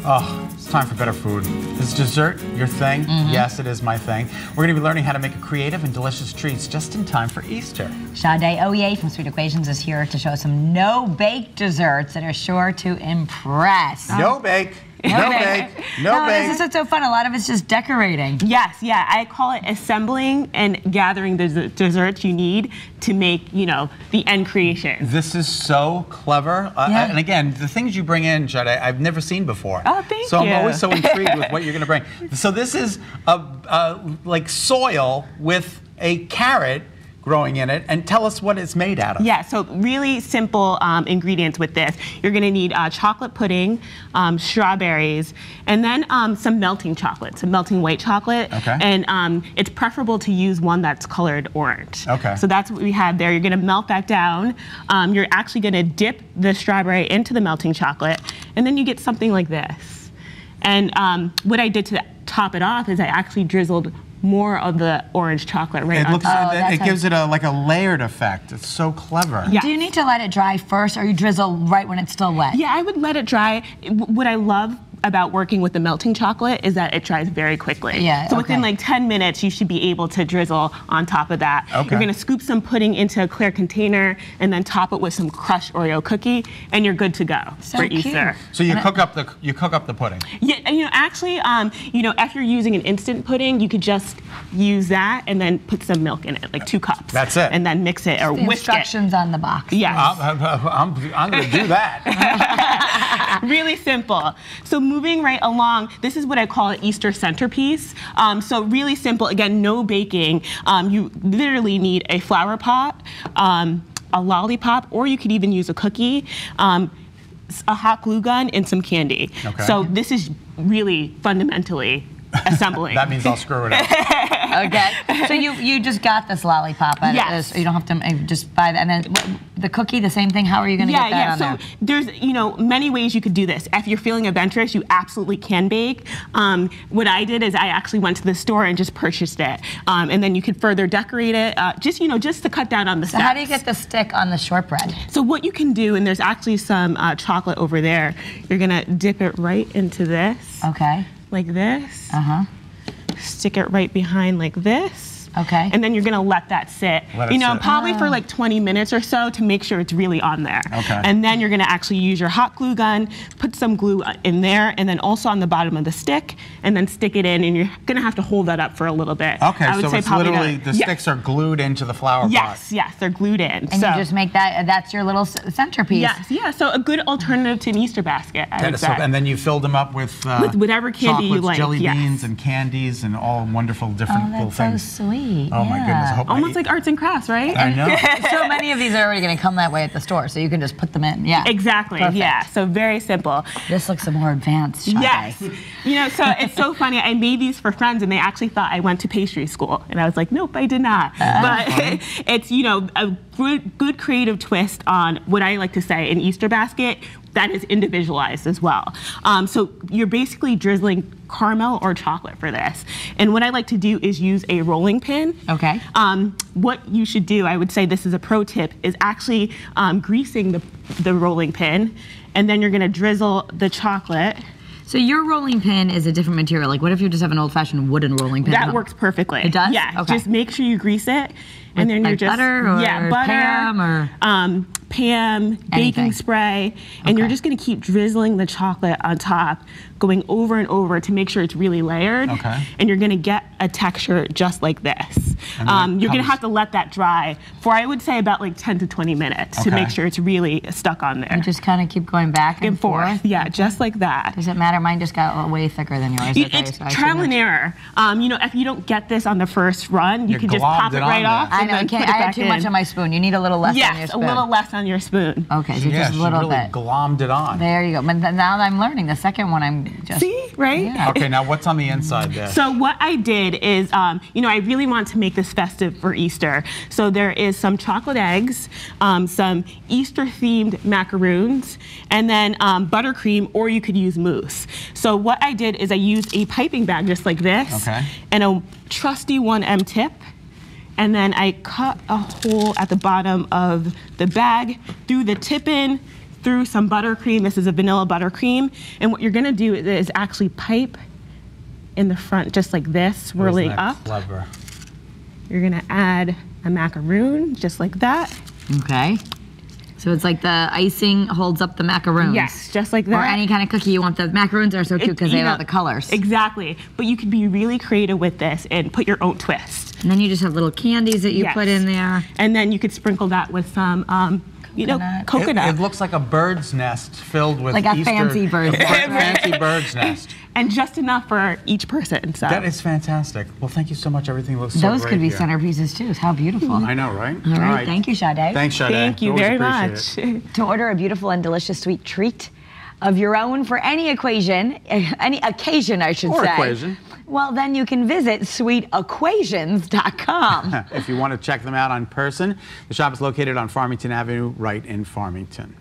Oh, it's time for better food. Is dessert your thing? Yes, it is my thing. We're going to be learning how to make creative and delicious treats just in time for Easter. Sade Owoye from Sweet Equations is here to show some no-bake desserts that are sure to impress. No bake. No bake. No bake. This is so fun. A lot of it's just decorating. Yes, yeah. I call it assembling and gathering the desserts you need to make, you know, the end creation. This is so clever. And again, the things you bring in, Sade, I've never seen before. Oh, thank you. So I'm always so intrigued with what you're going to bring. So this is like soil with a carrot growing in it, and tell us what it's made out of. Yeah, so really simple ingredients with this. You're gonna need chocolate pudding, strawberries, and then some melting chocolate, some melting white chocolate. Okay. And it's preferable to use one that's colored orange. Okay. So that's what we have there. You're gonna melt that down. You're actually gonna dip the strawberry into the melting chocolate, and then you get something like this. And what I did to top it off is I actually drizzled more of the orange chocolate right on top. It gives it like a layered effect. It's so clever. Yeah. Do you need to let it dry first, or you drizzle right when it's still wet? Yeah, I would let it dry. What I love about working with the melting chocolate is that it dries very quickly. Yeah, so within like 10 minutes, you should be able to drizzle on top of that. Okay. You're gonna scoop some pudding into a clear container and then top it with some crushed Oreo cookie, and you're good to go for Easter. So you cook up the pudding. Yeah, and you know, actually, you know, if you're using an instant pudding, you could just use that and then put some milk in it, like 2 cups. That's it. And then mix it or whisk it. Instructions on the box. Yes. I'm going to do that. Really simple. So moving right along, this is what I call an Easter centerpiece. So really simple, again, no baking. You literally need a flower pot, a lollipop, or you could even use a cookie, a hot glue gun, and some candy. Okay. So this is really fundamentally assembling. That means I'll screw it up. Okay. So you just got this lollipop. Yes. You don't have to just buy that. And then the cookie, the same thing. How are you going to get that on there? So there's, you know, many ways you could do this. If you're feeling adventurous, you absolutely can bake. What I did is I actually went to the store and just purchased it. And then you could further decorate it, just to cut down on the steps. So how do you get the stick on the shortbread? So what you can do, and there's actually some chocolate over there, you're gonna dip it right into this. Okay. Like this. Uh-huh. Stick it right behind like this. Okay. And then you're gonna let that sit. Probably for like 20 minutes or so to make sure it's really on there. Okay. And then you're gonna actually use your hot glue gun, put some glue in there, and then also on the bottom of the stick, and then stick it in, and you're gonna have to hold that up for a little bit. Okay, so it's literally, the sticks are glued into the flower pot. Yes, they're glued in. And you just make that's your little centerpiece. Yes, yeah, so a good alternative to an Easter basket, I would say. And then you filled them up with whatever candy you like. Jelly beans and candies and all wonderful different little things. So sweet. Oh my goodness. Almost like arts and crafts, right? I know. So many of these are already going to come that way at the store, so you can just put them in. Yeah. Exactly. Perfect. Yeah. So very simple. This looks more advanced. Yes. You know, so it's so funny. I made these for friends, and they actually thought I went to pastry school, and I was like, nope, I did not. But it's, you know, a good creative twist on what I like to say an Easter basket that is individualized as well. So you're basically drizzling caramel or chocolate for this. And what I like to do is use a rolling pin. Okay. What you should do, I would say this is a pro tip, is actually greasing the rolling pin, and then you're gonna drizzle the chocolate. So your rolling pin is a different material. Like what if you just have an old-fashioned wooden rolling pin? That works perfectly. It does? Yeah, Okay. just make sure you grease it. And then you're just butter or butter, Pam or Pam, baking spray, and you're just gonna keep drizzling the chocolate on top, going over and over to make sure it's really layered. Okay. And you're gonna get a texture just like this. You're gonna have to let that dry for, I would say, about like 10 to 20 minutes to make sure it's really stuck on there. You just kind of keep going back and forth. Yeah, just like that. Does it matter? Mine just got way thicker than yours. It's trial and error. You know, if you don't get this on the first run, you can just pop it right off. I know. I had too much on my spoon. You need a little less on your spoon. Yes, a little less on your spoon. Okay, so just a little really bit. glommed it on. There you go. But now I'm learning. The second one, I'm just... See, right? Yeah. Okay, now what's on the inside there? So what I did is, you know, I really want to make this festive for Easter. So there is some chocolate eggs, some Easter-themed macaroons, and then buttercream, or you could use mousse. So what I did is I used a piping bag just like this, and a trusty 1M tip. And then I cut a hole at the bottom of the bag, threw the tip in, through some buttercream. This is a vanilla buttercream. And what you're gonna do is actually pipe in the front just like this, swirling up. Clever. You're gonna add a macaroon just like that. Okay. So it's like the icing holds up the macaroons. Yes, just like that. Or any kind of cookie you want. The macaroons are so cute because they have all the colors. Exactly. But you can be really creative with this and put your own twist. And then you just have little candies that you put in there. And then you could sprinkle that with some, coconut. It looks like a bird's nest filled with like a Easter, fancy bird's nest. fancy bird's nest. And just enough for each person. So. That is fantastic. Well, thank you so much. Everything looks so great. Those could be here. centerpieces too. How beautiful. I know, right? All right. Thank you, Sade. Thanks, Sade. Thank you Always very appreciate much. To order a beautiful and delicious sweet treat of your own for any occasion, I should Or say. equation. Well, then you can visit sweetequations.com. If you want to check them out in person, the shop is located on Farmington Avenue, right in Farmington.